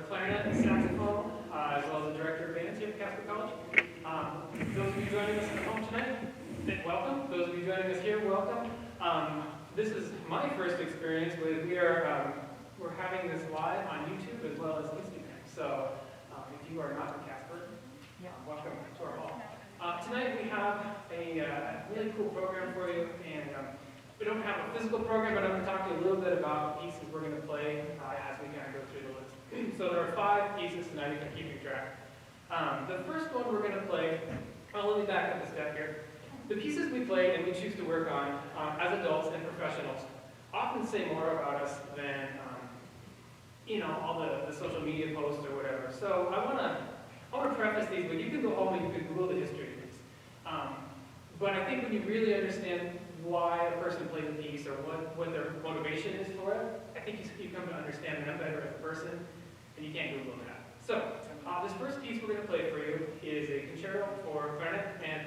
clarinet and saxophone, as well as the director of bands here at Casper College. Those of you joining us at home tonight, welcome. Those of you joining us here, welcome. This is my first experience with, we're having this live on YouTube as well as Instagram. So if you are not from Casper, welcome to our hall. Tonight we have a really cool program for you, and we don't have a physical program, but I'm going to talk to you a little bit about pieces we're going to play as we kind of go through the list. So there are 5 pieces tonight if you're keeping track. The first one we're going to play, let me back up a step here. The pieces we play and we choose to work on as adults and professionals often say more about us than all the social media posts or whatever. So I want to preface these, but you can go home and you can Google the history of these. But I think when you really understand why a person plays a piece or what their motivation is for it, I think you come to understand them better as a person, and you can't Google that. So this first piece we're going to play for you is a concerto for clarinet and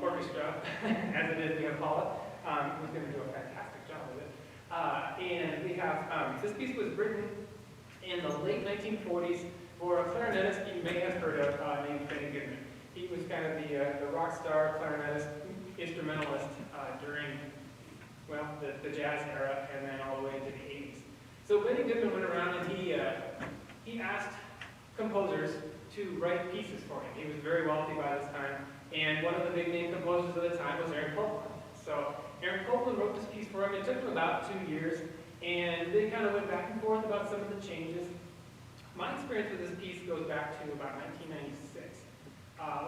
orchestra, as it is. We have Paula, who's going to do a fantastic job with it. And we have, this piece was written in the late 1940s for a clarinetist you may have heard of named Benny Goodman. He was kind of the rock star clarinetist, instrumentalist during, the jazz era and then all the way into the 80s. So Benny Goodman went around and he asked composers to write pieces for him. He was very wealthy by this time, and one of the big name composers of the time was Aaron Copland. So Aaron Copland wrote this piece for him. It took him about 2 years, and they kind of went back and forth about some of the changes. My experience with this piece goes back to about 1996,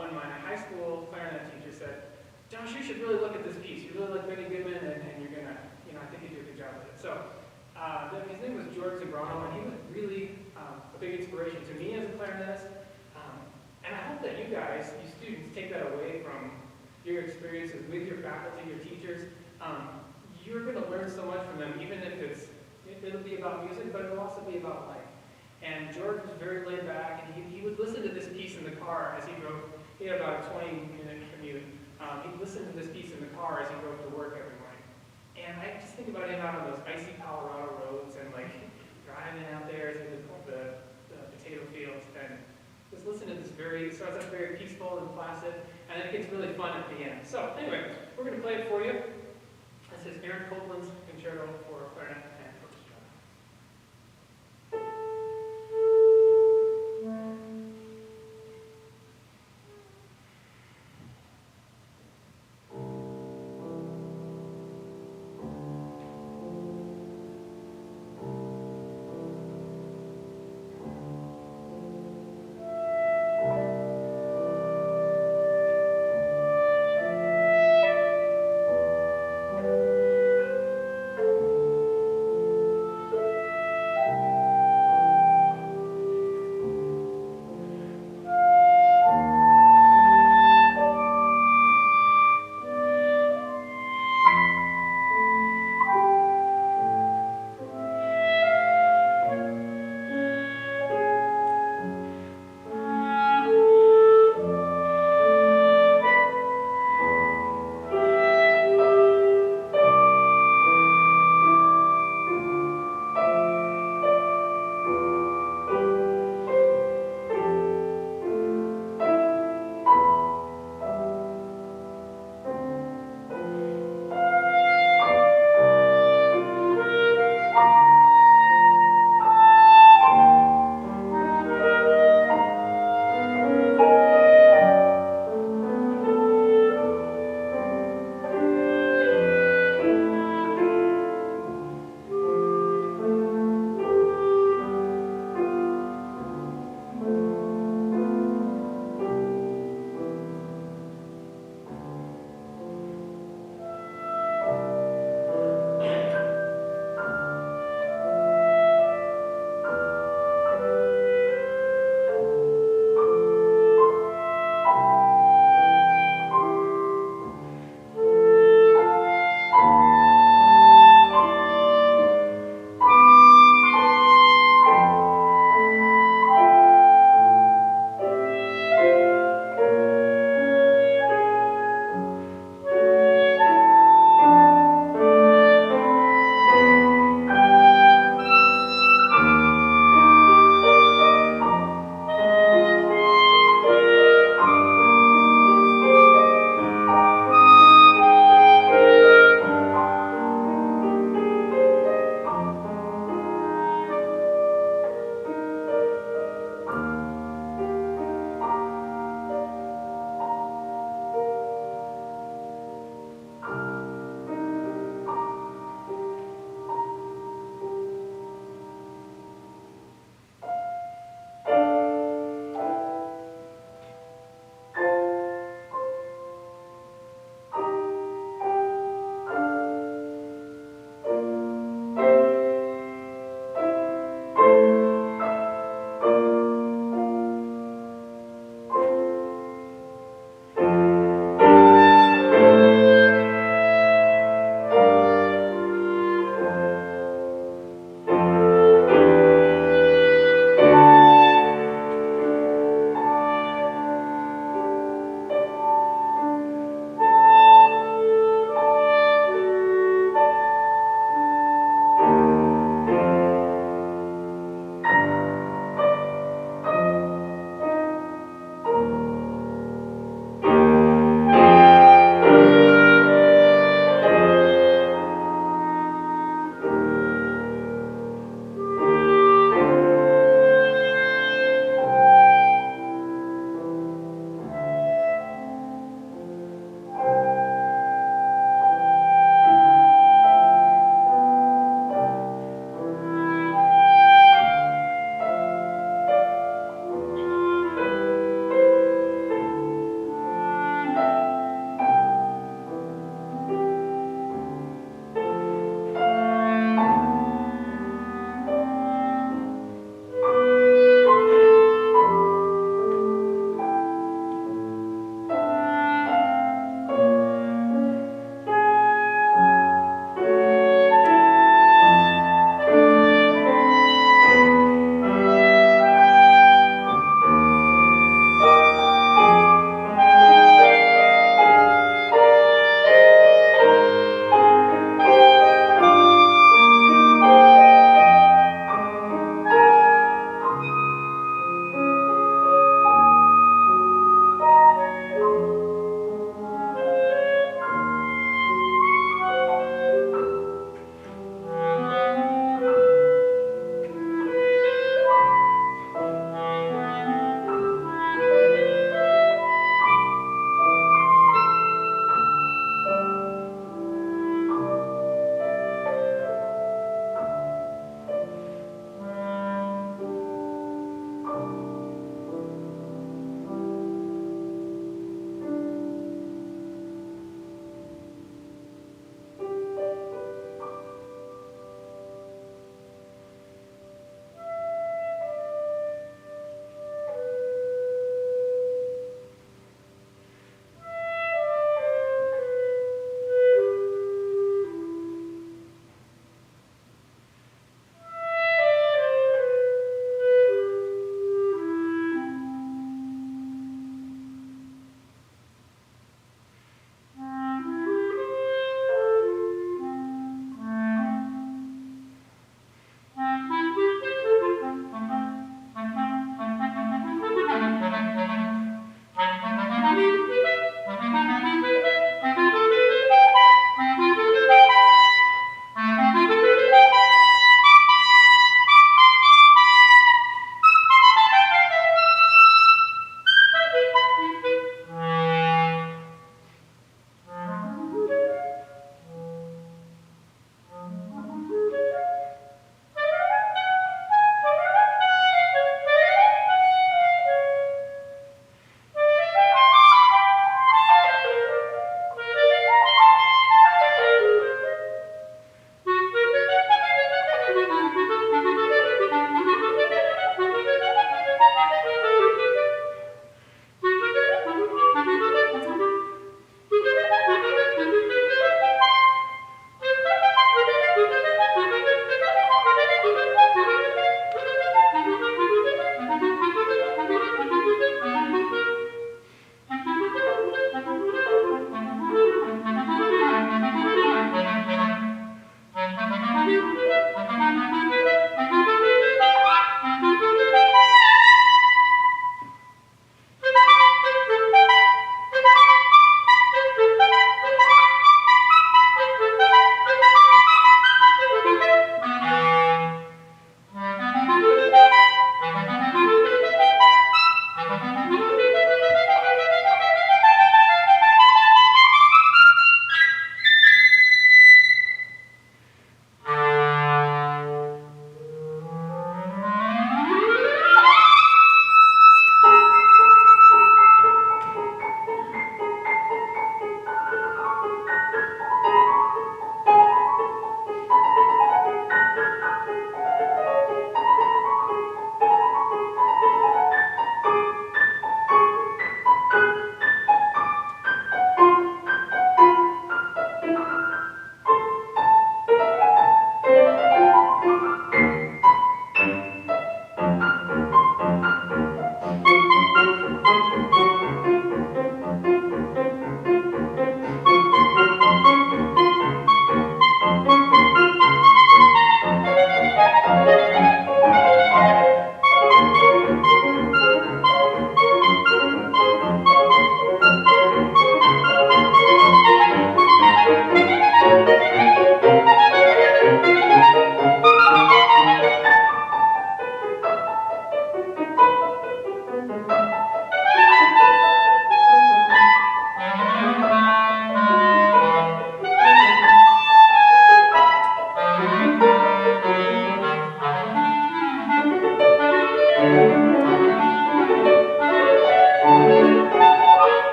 when my high school clarinet teacher said, "Josh, you should really look at this piece. You really like Benny Goodman, and you're gonna, I think you do a good job with it." So his name was George Zabrano, and he was really a big inspiration to me as a clarinetist. And I hope that you guys, you students, take that away from your experiences with your faculty, your teachers. You're going to learn so much from them, even if it'll be about music, but it'll also be about life. And George was very laid back, and he would listen to this piece in the car as he drove. He had about a 20-minute commute. He'd listen to this piece in the car as he drove to work every morning. And I just think about him out on those icy Colorado roads and driving out there to the potato fields and just listen to this starts out very peaceful and placid, and then it gets really fun at the end. So anyway, we're going to play it for you. This is Aaron Copland's concerto for clarinet and orchestra.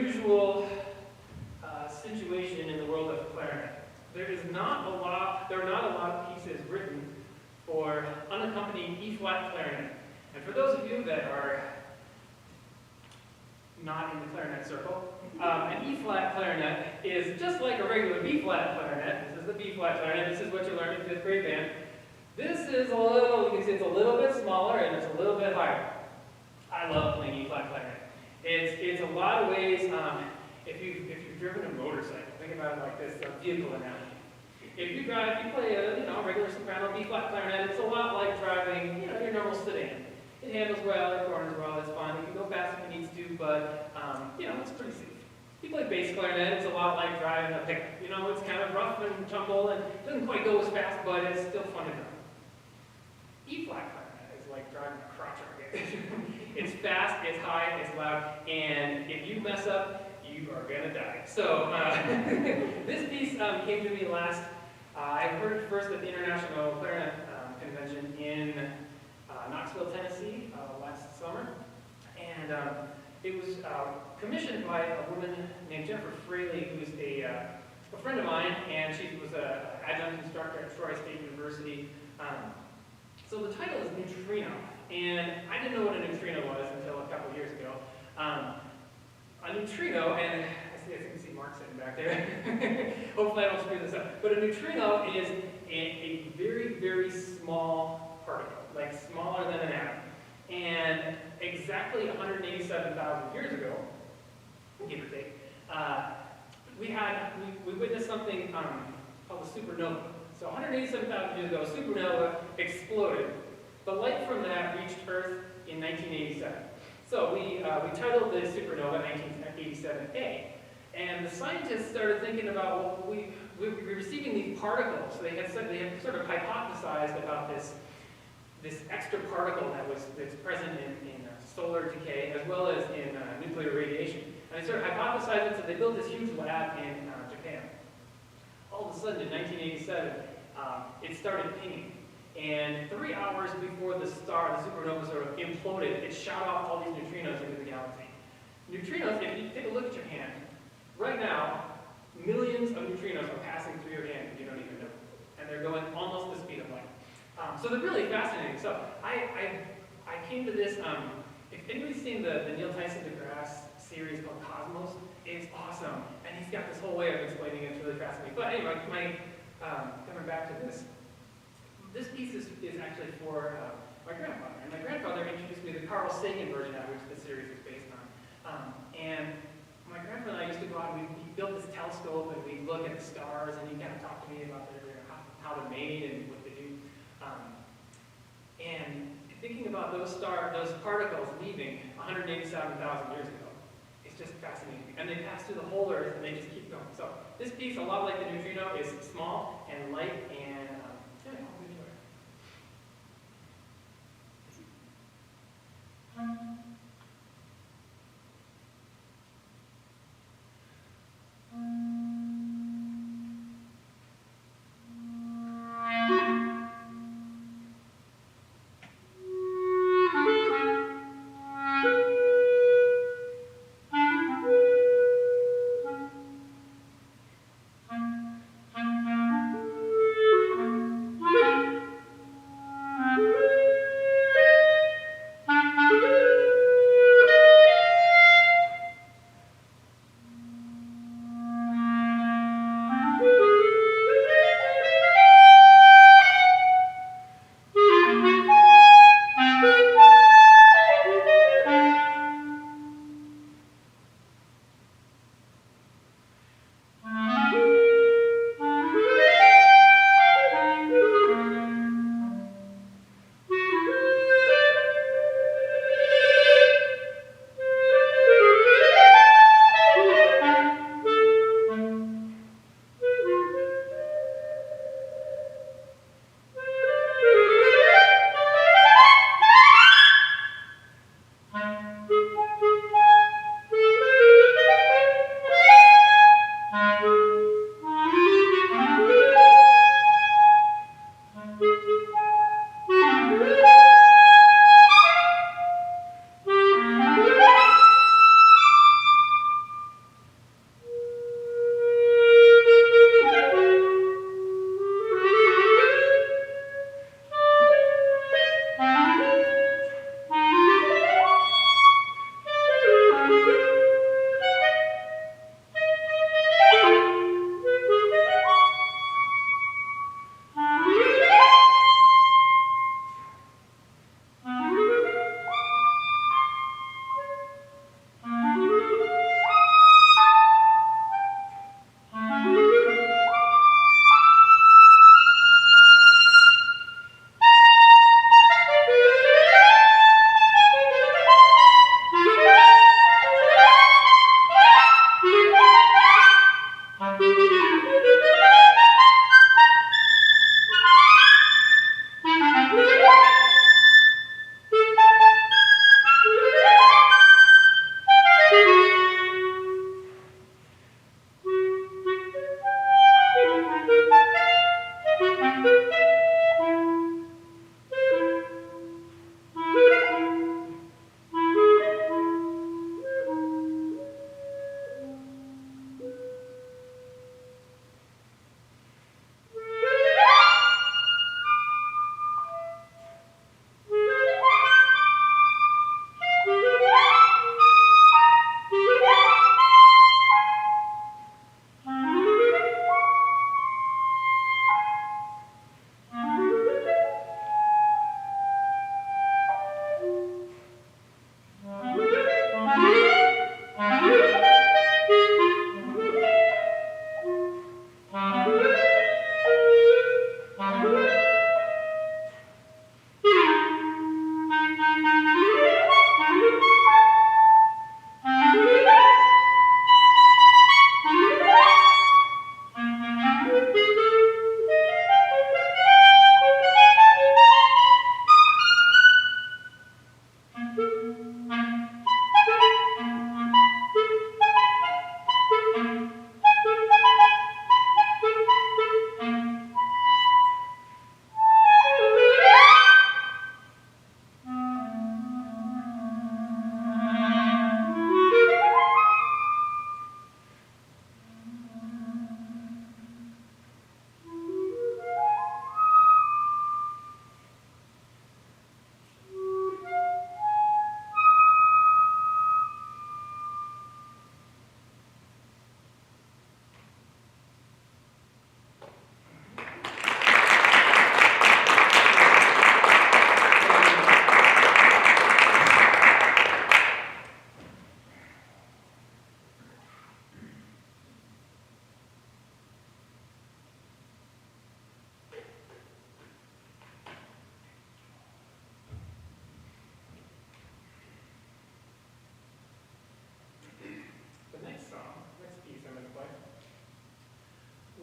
unusual situation in the world of clarinet. There are not a lot of pieces written for unaccompanied E-flat clarinet. And for those of you that are not in the clarinet circle, an E-flat clarinet is just like a regular B-flat clarinet. This is the B-flat clarinet. This is what you learned in 5th grade band. This is you can see it's a little bit smaller and it's a little bit higher. I love playing E-flat clarinet. It's a lot of ways, if you've driven a motorcycle, think about it like this, a vehicle analogy. If you play a regular soprano B-flat clarinet, it's a lot like driving your normal sedan. It handles well, it corners well, it's fun. It can go fast if it needs to, but it's pretty safe. If you play bass clarinet, it's a lot like driving a pickup. It's kind of rough and tumble and doesn't quite go as fast, but it's still fun to drive. E-flat clarinet is like driving a crotch rocket. It's fast, it's high, it's loud, and if you mess up, you are gonna die. So this piece came to me last. I heard it first at the International Clarinet Convention in Knoxville, Tennessee, last summer, and it was commissioned by a woman named Jennifer Fraley, who's a friend of mine, and she was an adjunct instructor at Troy State University. So the title is Neutrino, and I didn't know what a neutrino was until a couple years ago. A neutrino, and I can see Mark sitting back there. Hopefully I don't screw this up. But a neutrino is a very, very small particle, like smaller than an atom. And exactly 187,000 years ago, give or take, we witnessed something called a supernova. So 187,000 years ago, a supernova exploded. The light from that reached Earth in 1987. So we titled the supernova 1987A. And the scientists started thinking about, well, we were receiving these particles. So they had sort of hypothesized about this extra particle that's present in solar decay as well as in nuclear radiation. And they sort of hypothesized it, so they built this huge lab in Japan. All of a sudden, in 1987, it started pinging. And 3 hours before the supernova sort of imploded, it shot off all these neutrinos into the galaxy. Neutrinos, if you take a look at your hand, right now, millions of neutrinos are passing through your hand and you don't even know. And they're going almost the speed of light. So they're really fascinating. So I came to this, if anybody's seen the Neil Tyson deGrasse series called Cosmos, it's awesome. And he's got this whole way of explaining it. It's really fascinating. But anyway, coming back to this piece is actually for my grandfather. And my grandfather introduced me to the Carl Sagan version of which the series is based on. And my grandfather and I used to go out and we built this telescope and we'd look at the stars and he'd kind of talk to me about how they're made and what they do. And thinking about those particles leaving 187,000 years ago, it's just fascinating. And they pass through the whole Earth and they just keep going. So this piece, a lot like the neutrino, is small and light and I hope you enjoy it.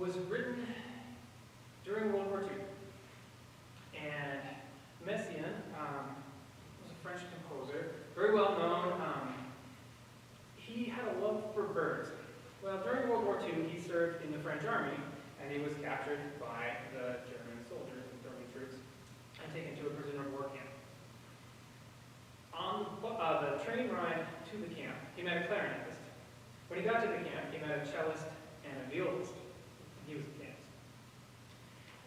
was written during World War II. And Messiaen was a French composer, very well known. He had a love for birds. Well, during World War II, he served in the French army, and he was captured by the German soldiers and German troops and taken to a prisoner of war camp. On the train ride to the camp, he met a clarinetist. When he got to the camp, he met a cellist and a violist. He was a pianist.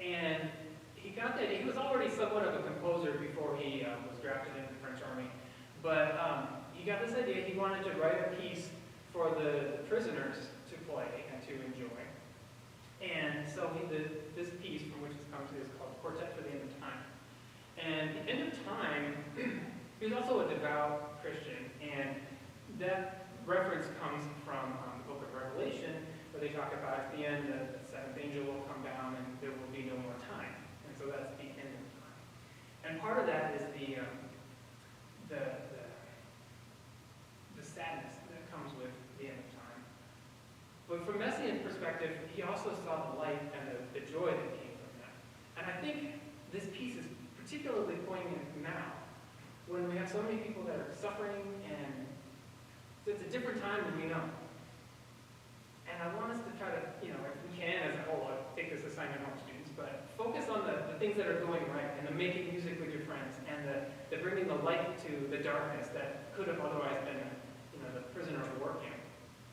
And he got that. He was already somewhat of a composer before he was drafted into the French army. But he got this idea. He wanted to write a piece for the prisoners to play and to enjoy. And so he did this piece, from which it's come to, is called Quartet for the End of Time. And the End of Time, he was also a devout Christian, and that reference comes from the book of Revelation, where they talk about at the end the seventh angel will come down and there will be no more time. And so that's the end of time. And part of that is the sadness that comes with the end of time. But from Messiaen's perspective, he also saw the light and the joy that came from that. And I think this piece is particularly poignant now, when we have so many people that are suffering, and it's a different time than we know. And I want us to try to, if we can, as a whole, I'll take this assignment home, students, but focus on the things that are going right, and the making music with your friends, and the bringing the light to the darkness that could have otherwise been, the prisoner of war camp.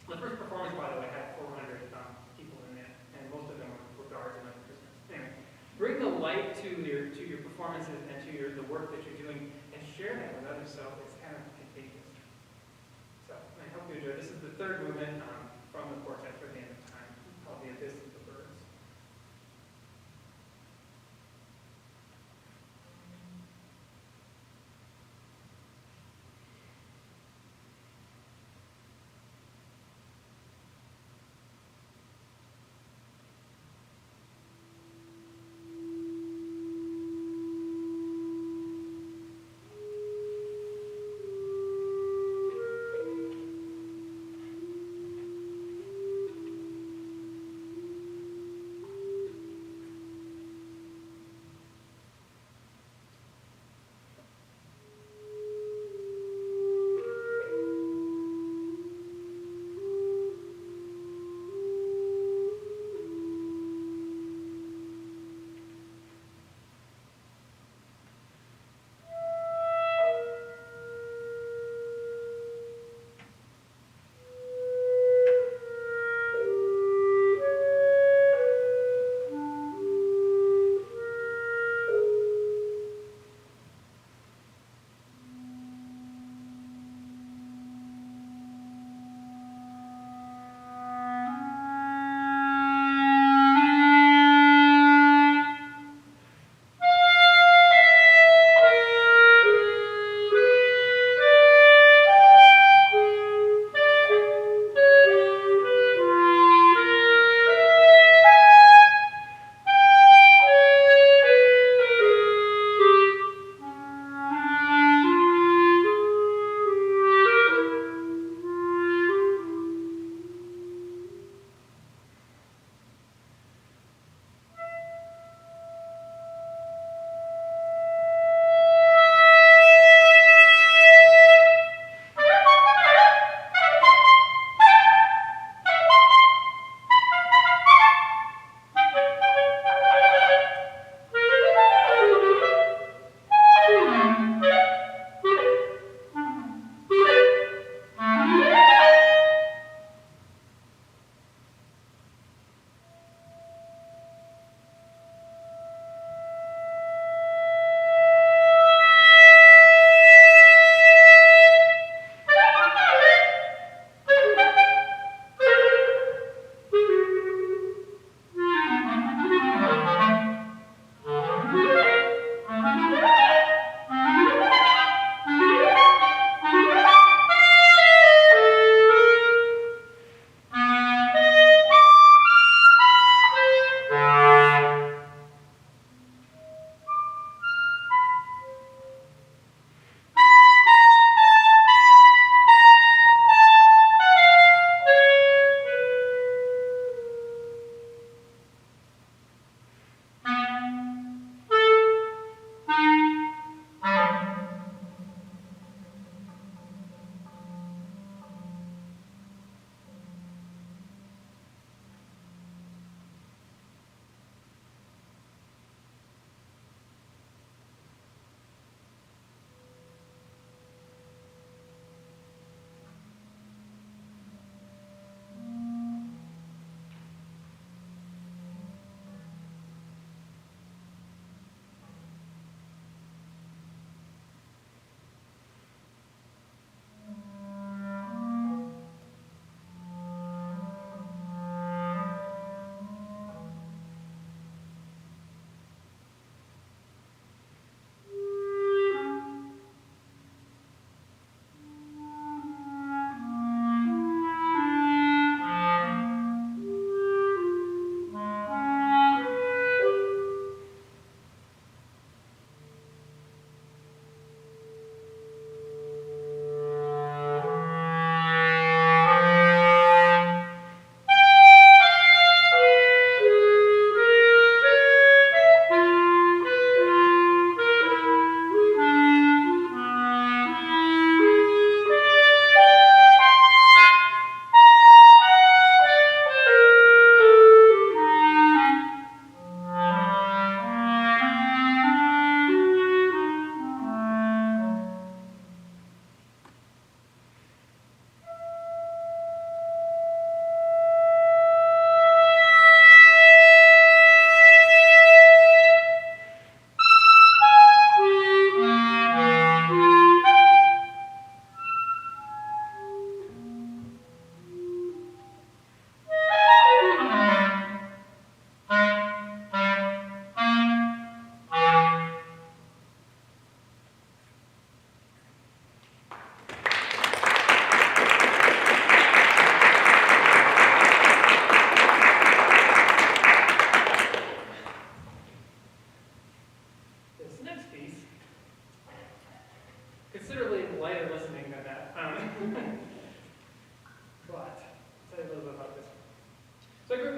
The first performance, by the way, had 400 people in it, and most of them were guards and other prisoners. Anyway, bring the light to your performances and to the work that you're doing, and share that with others, so it's kind of contagious. So I hope you enjoy. This is the third movement from the Quartet for the End of Time, called The Abyss of the Birds.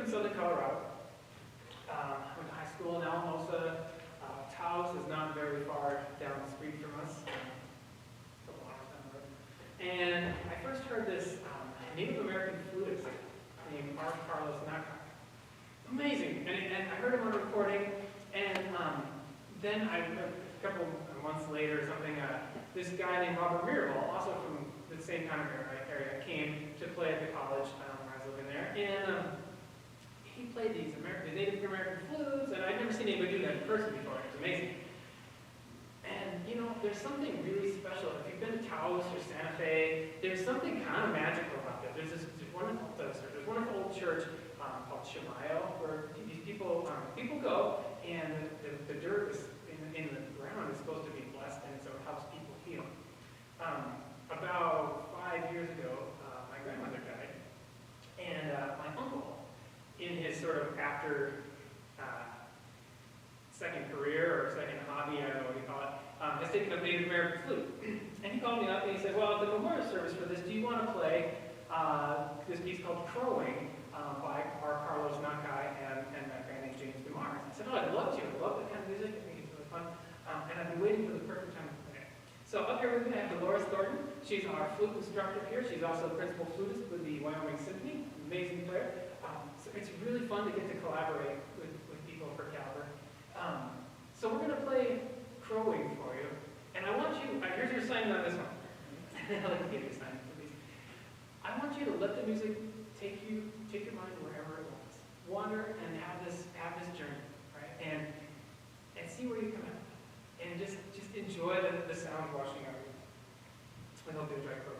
up in southern Colorado. Went to high school in Alamosa. Taos is not very far down the street from us, a couple hours down the road. And I first heard this Native American flutist named Carlos Naka. Amazing. And I heard him on a recording, and then a couple months later or something, this guy named Robert Mirabal, also from the same kind of area, came to play at the college when I was living there. And he played these Native American flutes, and I'd never seen anybody do that in person before. It was amazing. And, you know, there's something really special. If you've been to Taos or Santa Fe, there's something kind of magical about that. There's wonderful old church called Shemayo, where these people go, and the dirt is in the ground is supposed to be blessed, and so it helps people heal. About 5 years ago, my grandmother died, and my uncle, in his sort of after second career or second hobby, I don't know what you call it, has taken up Native American flute. And he called me up and he said, well, at the memorial service for this, do you want to play this piece called Crowing by our Carlos Nakai and that guy named James DeMar? I said, oh, I'd love to. I love that kind of music. I think it's really fun. And I've been waiting for the perfect time to play it. So up here we're going to have Delores Thornton. She's our flute instructor here. She's also a principal flutist with the Wyoming Symphony. Amazing player. So it's really fun to get to collaborate with people for caliber. So we're going to play Crowing for you. And I want you, here's your assignment on this one. I'd like to give you an assignment for these. I want you to let the music take your mind wherever it wants. Wander and have this journey, right? And see where you come out. And just enjoy the sound washing over you. I hope you enjoy Crowing.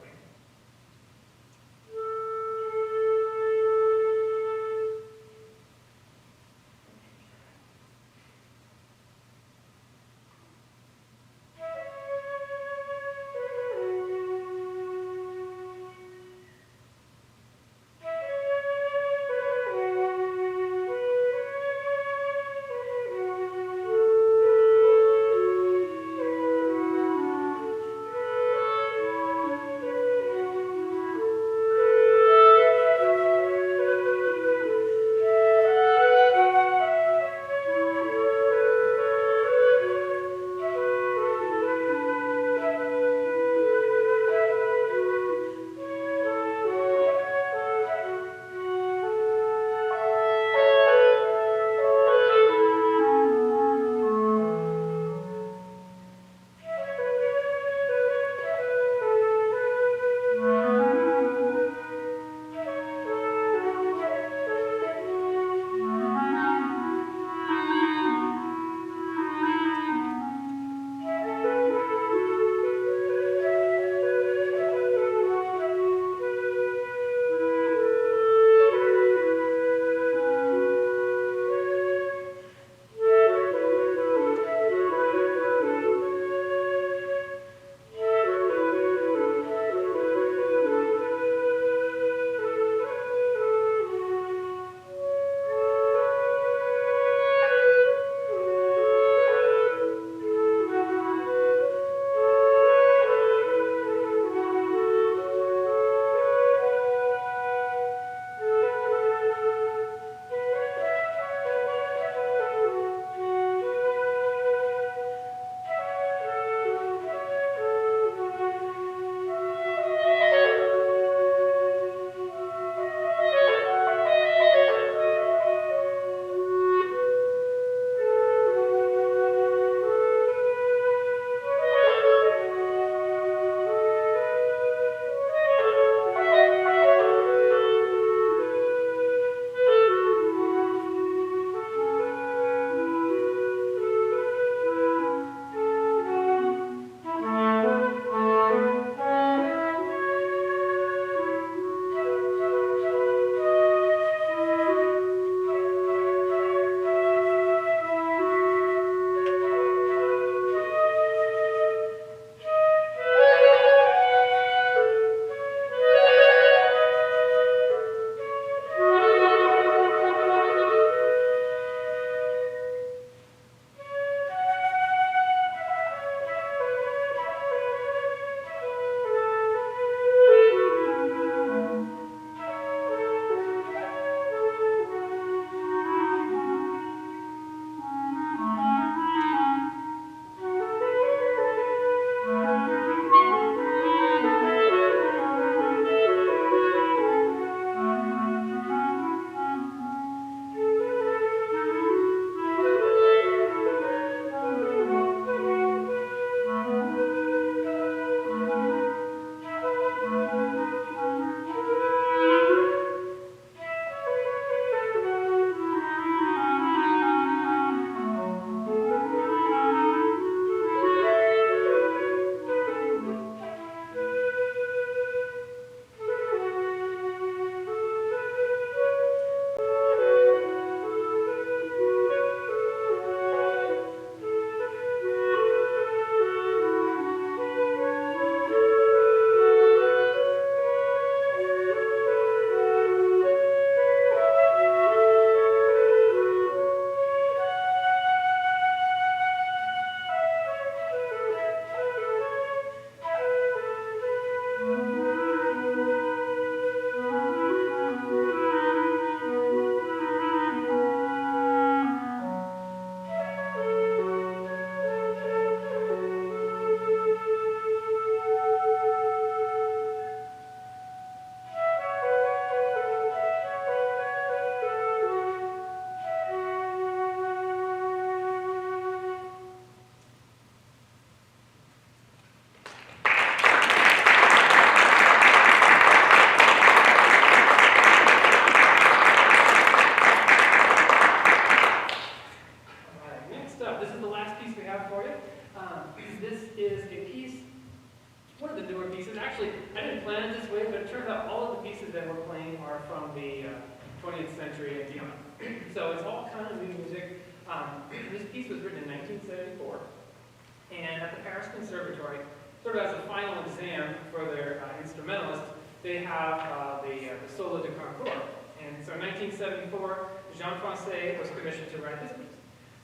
And at the Paris Conservatory, sort of as a final exam for their instrumentalists, they have the Solo de Concours. And so in 1974, Jean Francais was commissioned to write this piece.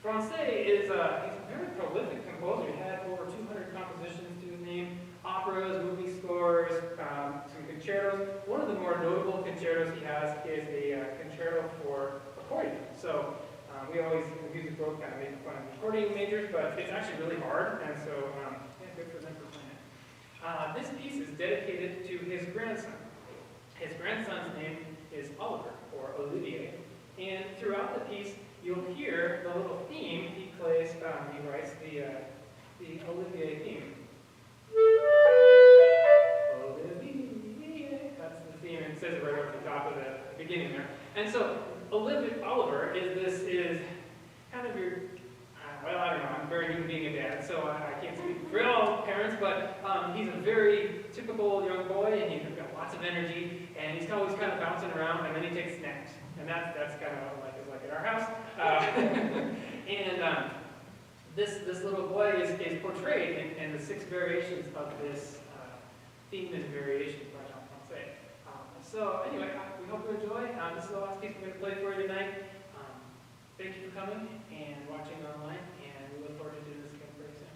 Francais is he's a very prolific composer. He had over 200 compositions to his name, operas, movie scores, some concertos. One of the more notable concertos he has is a concerto for accordion. So we always, in the music book, kind of make fun of accordion majors, but it's actually really hard, and so yeah, good for them for playing it. This piece is dedicated to his grandson. His grandson's name is Oliver, or Olivier, and throughout the piece, you'll hear the little theme he plays. He writes the Olivier theme. Olivier, that's the theme, and it says it right over the top of the beginning there. And so Oliver is kind of your, well, I don't know, I'm very new to being a dad, so I can't speak for all parents, but he's a very typical young boy, and he's got lots of energy, and he's always kind of bouncing around, and then he takes snaps. And that's kind of what life is like at our house. And this little boy is portrayed in the 6 variations of this theme and variations by Jean Francais. So anyway, we hope you enjoy. This is the last piece we're going to play for you tonight. Thank you for coming and watching online, and we look forward to doing this again very soon.